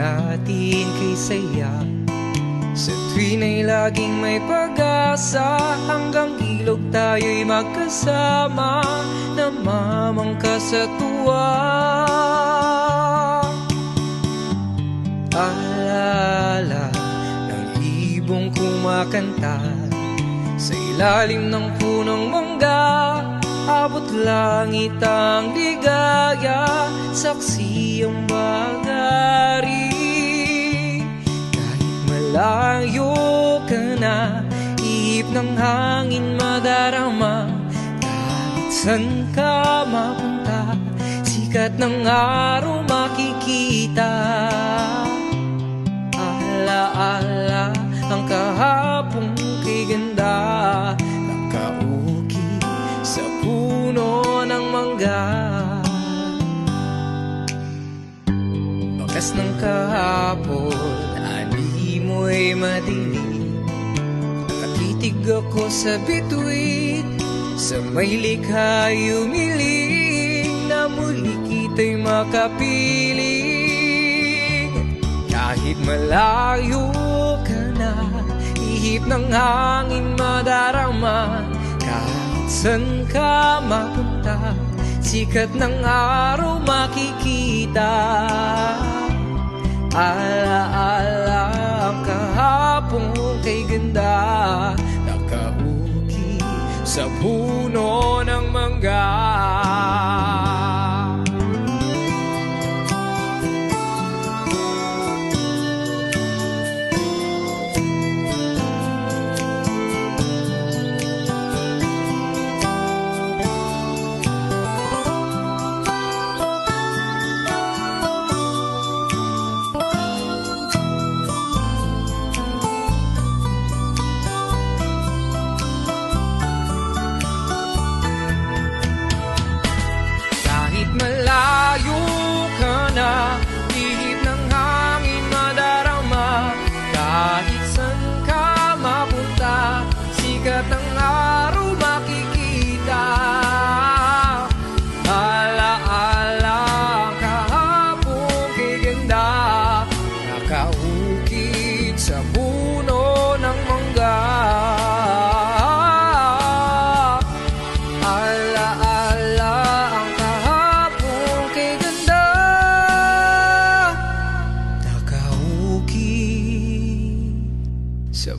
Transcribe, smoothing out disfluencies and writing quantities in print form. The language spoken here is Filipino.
natin kay saya. Sa tuwin ay laging may pag-asa, hanggang ilog tayo'y magkasama, namamangka sa tuwa. Alaala ng ibong kumakanta sa ilalim ng punong mangga, abot langit ang ligaya, saksi ang bagari. Kahit malayo ka na, ihip ng hangin madarama, kahit san ka mapunta, sikat ng araw makikita. Alaala ang kahapong kay ganda, nakauki sa puno ng mangga. Bakas ng kahapon, animoy madilim, nakatitig ako sa bituin, sa may likha'y umiling, na muli kita'y makapiling. Kahit malayo ka na, ihip ng hangin madarama, kahit san ka mapunta, sikat ng araw makikita. Alaala ang kahapong kay ganda, nakauki sa puno ng mangga. Malayo ka na, ihip ng hangin madarama, kahit san ka mapunta, sikat ng araw makikita. Alaala ang kahapong kay ganda, nakaukit sa puno ng mangga. Sa